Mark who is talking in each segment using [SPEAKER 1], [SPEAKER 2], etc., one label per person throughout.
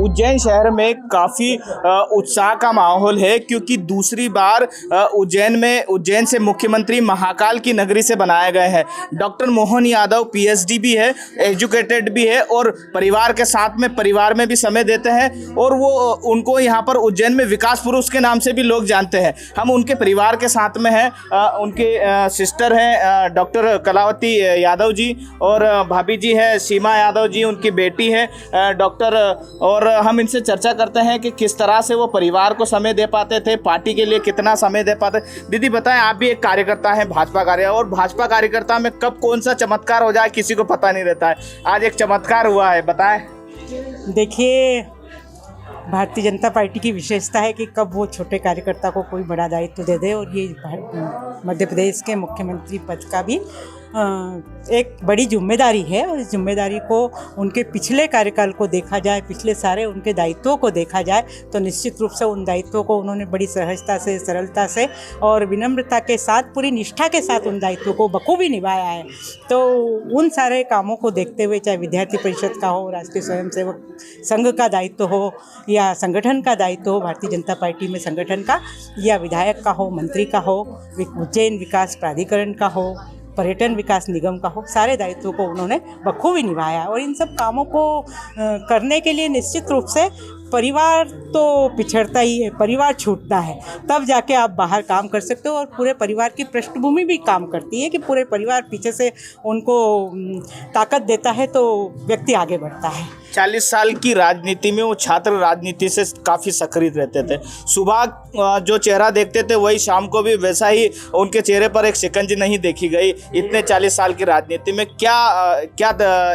[SPEAKER 1] उज्जैन शहर में काफ़ी उत्साह का माहौल है, क्योंकि दूसरी बार उज्जैन से मुख्यमंत्री महाकाल की नगरी से बनाए गए हैं। डॉक्टर मोहन यादव पीएचडी भी है, एजुकेटेड भी है और परिवार में भी समय देते हैं, और वो उनको यहाँ पर उज्जैन में विकास पुरुष के नाम से भी लोग जानते हैं। हम उनके परिवार के साथ में हैं, उनके सिस्टर हैं डॉक्टर कलावती यादव जी, और भाभी जी है सीमा यादव जी, उनकी बेटी है डॉक्टर, और हम इनसे चर्चा करते हैं कि किस तरह से वो परिवार को समय दे पाते थे, पार्टी के लिए कितना समय दे पाते। दीदी बताएं, आप भी एक कार्यकर्ता हैं, भाजपा कार्यकर्ता, और भाजपा कार्यकर्ता में कब कौन सा चमत्कार हो जाए किसी को पता नहीं रहता है। आज एक चमत्कार हुआ है, बताएं।
[SPEAKER 2] देखिए, भारतीय जनता पार्टी की विशेषता है कि कब वो छोटे कार्यकर्ता को कोई बड़ा दायित्व दे दे, और ये मध्य प्रदेश के मुख्यमंत्री पद का भी एक बड़ी जिम्मेदारी है। और इस जिम्मेदारी को उनके पिछले कार्यकाल को देखा जाए, पिछले सारे उनके दायित्वों को देखा जाए, तो निश्चित रूप से उन दायित्वों को उन्होंने बड़ी सहजता से, सरलता से और विनम्रता के साथ, पूरी निष्ठा के साथ उन दायित्वों को बखूबी निभाया है। तो उन सारे कामों को देखते हुए, चाहे विद्यार्थी परिषद का हो, राष्ट्रीय स्वयंसेवक संघ का दायित्व हो, या संगठन का दायित्व हो भारतीय जनता पार्टी में संगठन का, या विधायक का हो, मंत्री का हो, उज्जैन विकास प्राधिकरण का हो, पर्यटन विकास निगम का हो, सारे दायित्वों को उन्होंने बखूबी निभाया। और इन सब कामों को करने के लिए निश्चित रूप से परिवार तो पिछड़ता ही है, परिवार छूटता है, तब जाके आप बाहर काम कर सकते हो। और पूरे परिवार की पृष्ठभूमि भी काम करती है कि पूरे परिवार पीछे से उनको ताकत देता है, तो व्यक्ति आगे बढ़ता है।
[SPEAKER 1] 40 साल की राजनीति में वो छात्र राजनीति से काफ़ी सक्रिय रहते थे। सुबह जो चेहरा देखते थे वही शाम को भी वैसा ही, उनके चेहरे पर एक शिकंजी नहीं देखी गई। इतने 40 साल की राजनीति में क्या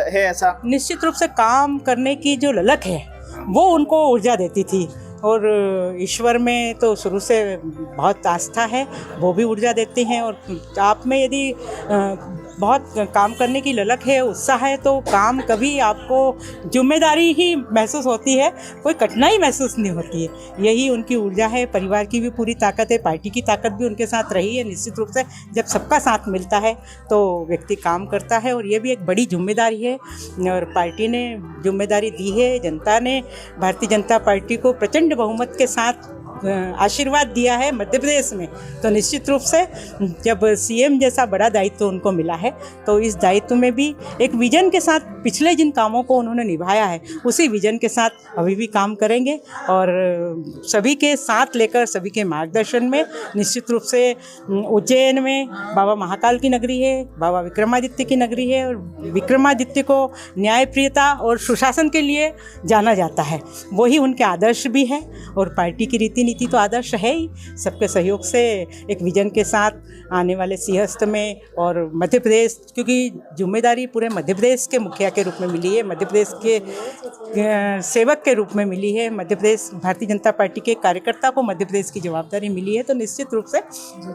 [SPEAKER 1] है ऐसा?
[SPEAKER 2] निश्चित रूप से काम करने की जो ललक है वो उनको ऊर्जा देती थी, और ईश्वर में तो शुरू से बहुत आस्था है, वो भी ऊर्जा देते हैं। और आप में यदि बहुत काम करने की ललक है, उत्साह है, तो काम कभी आपको जिम्मेदारी ही महसूस होती है, कोई कठिनाई महसूस नहीं होती है। यही उनकी ऊर्जा है। परिवार की भी पूरी ताकत है, पार्टी की ताकत भी उनके साथ रही है। निश्चित रूप से जब सबका साथ मिलता है तो व्यक्ति काम करता है, और ये भी एक बड़ी जिम्मेदारी है। और पार्टी ने जिम्मेदारी दी है, जनता ने भारतीय जनता पार्टी को प्रचंड बहुमत के साथ आशीर्वाद दिया है मध्य प्रदेश में। तो निश्चित रूप से जब सीएम जैसा बड़ा दायित्व उनको मिला है, तो इस दायित्व में भी एक विजन के साथ पिछले जिन कामों को उन्होंने निभाया है, उसी विजन के साथ अभी भी काम करेंगे। और सभी के साथ लेकर, सभी के मार्गदर्शन में निश्चित रूप से उज्जैन में बाबा महाकाल की नगरी है, बाबा विक्रमादित्य की नगरी है, और विक्रमादित्य को न्यायप्रियता और सुशासन के लिए जाना जाता है। वही उनके आदर्श भी है, और पार्टी की रीति नीति तो आदर्श है ही। सबके सहयोग से एक विजन के साथ आने वाले सिंहस्थ में, और मध्य प्रदेश, क्योंकि जिम्मेदारी पूरे मध्य प्रदेश के मुखिया के रूप में मिली है, मध्य प्रदेश के सेवक के रूप में मिली है, मध्य प्रदेश भारतीय जनता पार्टी के कार्यकर्ता को मध्य प्रदेश की जवाबदारी मिली है। तो निश्चित रूप से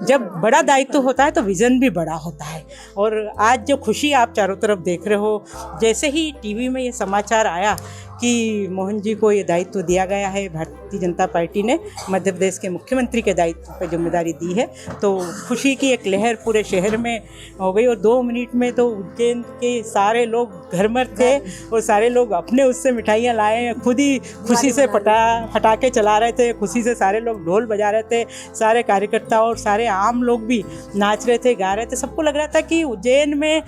[SPEAKER 2] जब बड़ा दायित्व होता है तो विजन भी बड़ा होता है। और आज जो खुशी आप चारों तरफ देख रहे हो, जैसे ही टीवी में ये समाचार आया कि मोहन जी को ये दायित्व दिया गया है, भारतीय जनता पार्टी ने मध्य प्रदेश के मुख्यमंत्री के दायित्व पर जिम्मेदारी दी है, तो खुशी की एक लहर पूरे शहर में हो गई। और 2 मिनट में तो उज्जैन के सारे लोग घर में थे, और सारे लोग अपने उससे मिठाइयाँ लाए, खुद ही खुशी से पटाखे चला रहे थे, खुशी से सारे लोग ढोल बजा रहे थे, सारे कार्यकर्ता और सारे आम लोग भी नाच रहे थे, गा रहे थे। सबको लग रहा था कि उज्जैन में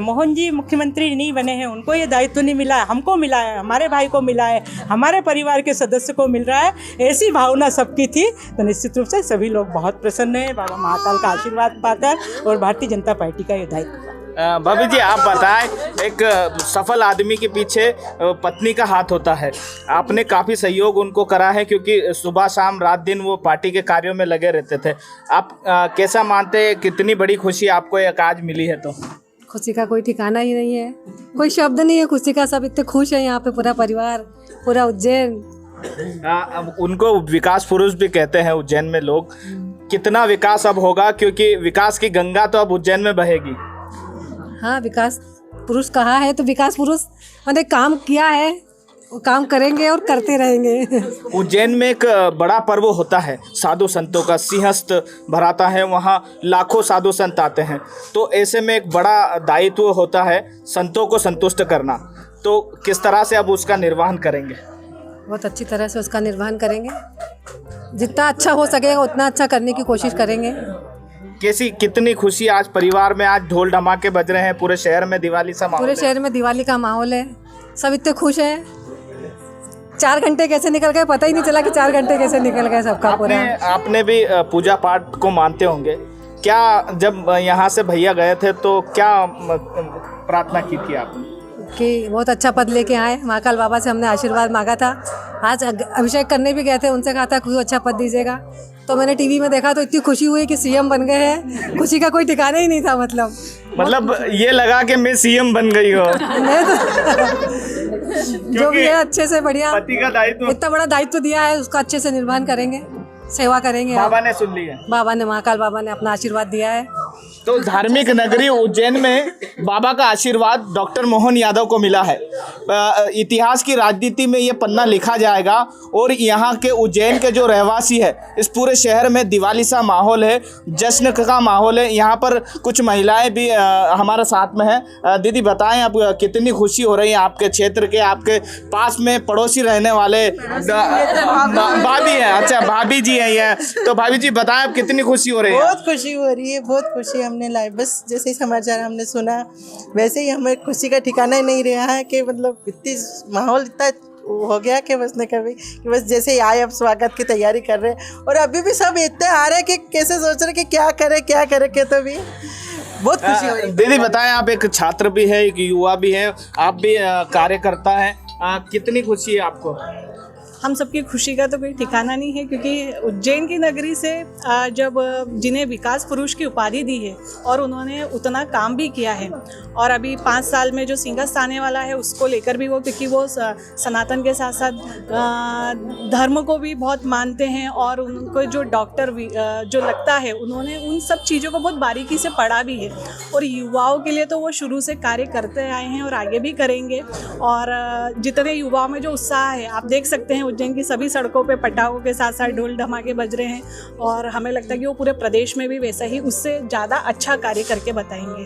[SPEAKER 2] मोहन जी मुख्यमंत्री नहीं बने हैं, उनको ये दायित्व नहीं मिला है, हमको मिला है, हमारे भाई को मिला है, हमारे परिवार के सदस्य को मिल रहा है, ऐसी भावना सबकी थी। तो निश्चित रूप से सभी लोग बहुत प्रसन्न हैं बाबा महाकाल का आशीर्वाद पाकर, और भारतीय जनता पार्टी का ये दायित्व।
[SPEAKER 1] भाभी जी, आप बताएं, एक सफल आदमी के पीछे पत्नी का हाथ होता है। आपने काफ़ी सहयोग उनको करा है, क्योंकि सुबह शाम रात दिन वो पार्टी के कार्यों में लगे रहते थे। आप कैसा मानते हैं, कितनी बड़ी खुशी आपको एक आज मिली है? तो
[SPEAKER 3] खुशी का कोई ठिकाना ही नहीं है, कोई शब्द नहीं है खुशी का। सब इतने खुश है यहाँ पे, पूरा परिवार, पूरा उज्जैन।
[SPEAKER 1] उनको विकास पुरुष भी कहते हैं उज्जैन में लोग। कितना विकास अब होगा, क्योंकि विकास की गंगा तो अब उज्जैन में बहेगी।
[SPEAKER 3] हाँ, विकास पुरुष कहा है तो विकास पुरुष मैंने काम किया है, वो काम करेंगे और करते रहेंगे।
[SPEAKER 1] उज्जैन में एक बड़ा पर्व होता है साधु संतों का, सिंहस्थ भराता है, वहाँ लाखों साधु संत आते हैं। तो ऐसे में एक बड़ा दायित्व होता है संतों को संतुष्ट करना। तो किस तरह से अब उसका निर्वहन करेंगे?
[SPEAKER 3] बहुत अच्छी तरह से उसका निर्वहन करेंगे। जितना अच्छा हो सकेगा उतना अच्छा करने की कोशिश करेंगे।
[SPEAKER 1] कैसी कितनी खुशी आज परिवार में, आज ढोल धमाके बज रहे हैं, पूरे शहर में दिवाली सा माहौल
[SPEAKER 3] पूरे शहर में दिवाली का माहौल है, सब इतने खुश हैं। 4 घंटे कैसे निकल गए पता ही नहीं चला कि 4 घंटे कैसे निकल गए सबका पूरा।
[SPEAKER 1] आपने भी पूजा पाठ को मानते होंगे, क्या जब यहाँ से भैया गए थे तो क्या प्रार्थना की थी आपने?
[SPEAKER 3] कि बहुत अच्छा पद लेके आए, महाकाल बाबा से हमने आशीर्वाद मांगा था। आज अभिषेक करने भी गए थे, उनसे कहा था कोई अच्छा पद दीजिएगा, तो मैंने टीवी में देखा तो इतनी खुशी हुई कि सीएम बन गए हैं। खुशी का कोई ठिकाना ही नहीं था। मतलब
[SPEAKER 1] ये लगा कि मैं सीएम बन गई हो।
[SPEAKER 3] मैं तो जो भी है अच्छे से बढ़िया,
[SPEAKER 1] पति का दायित्व,
[SPEAKER 3] इतना बड़ा दायित्व दिया है उसका अच्छे से निर्वहन करेंगे, सेवा करेंगे।
[SPEAKER 1] बाबा ने सुन लिया,
[SPEAKER 3] बाबा ने, महाकाल बाबा ने अपना आशीर्वाद दिया है।
[SPEAKER 1] तो धार्मिक नगरी उज्जैन में बाबा का आशीर्वाद डॉक्टर मोहन यादव को मिला है। इतिहास की राजनीति में ये पन्ना लिखा जाएगा और यहाँ के उज्जैन के जो रहवासी है, इस पूरे शहर में दिवाली सा माहौल है, जश्न का माहौल है। यहाँ पर कुछ महिलाएं भी हमारे साथ में हैं। दीदी बताएं, अब कितनी खुशी हो रही है आपके क्षेत्र के, आपके पास में पड़ोसी रहने वाले भाभी हैं? अच्छा, भाभी जी हैं ये। तो भाभी जी बताएं, अब कितनी खुशी हो रही है?
[SPEAKER 4] बहुत खुशी हो रही है, बहुत खुशी। हमने लाइव बस जैसे ही समाचार हमने सुना वैसे ही हमें खुशी का ठिकाना ही नहीं रहा है कि मतलब इतनी माहौल इतना हो गया कि बस ने कभी कि बस जैसे ही आए अब स्वागत की तैयारी कर रहे हैं। और अभी भी सब इतने आ रहे हैं कि कैसे सोच रहे कि क्या करें के तो भी बहुत खुशी हो रही है।
[SPEAKER 1] दीदी बताएं, आप एक छात्र भी है, एक युवा भी है, आप भी कार्यकर्ता हैं, कितनी खुशी है आपको?
[SPEAKER 5] हम सबकी खुशी का तो कोई ठिकाना नहीं है, क्योंकि उज्जैन की नगरी से जब जिन्हें विकास पुरुष की उपाधि दी है और उन्होंने उतना काम भी किया है, और अभी 5 साल में जो सिंहस्थ आने वाला है उसको लेकर भी वो, क्योंकि वो सनातन के साथ साथ धर्म को भी बहुत मानते हैं, और उनको जो डॉक्टर जो लगता है उन्होंने उन सब चीज़ों को बहुत बारीकी से पढ़ा भी है। और युवाओं के लिए तो वो शुरू से कार्य करते आए हैं और आगे भी करेंगे। और जितने युवाओं में जो उत्साह है, आप देख सकते हैं उज्जैन की सभी सड़कों पे पटाखों के साथ साथ ढोल धमाके बज रहे हैं, और हमें लगता है कि वो पूरे प्रदेश में भी वैसा ही उससे ज़्यादा अच्छा कार्य करके बताएंगे।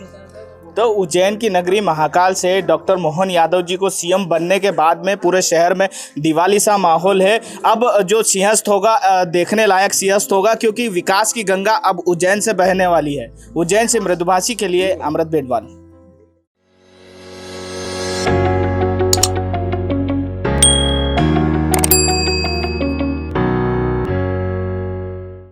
[SPEAKER 1] तो उज्जैन की नगरी महाकाल से डॉक्टर मोहन यादव जी को सीएम बनने के बाद में पूरे शहर में दिवाली सा माहौल है। अब जो सिंहस्थ होगा, देखने लायक सिंहस्थ होगा, क्योंकि विकास की गंगा अब उज्जैन से बहने वाली है। उज्जैन से मृदुभाषी के लिए अमृत बेटवाल।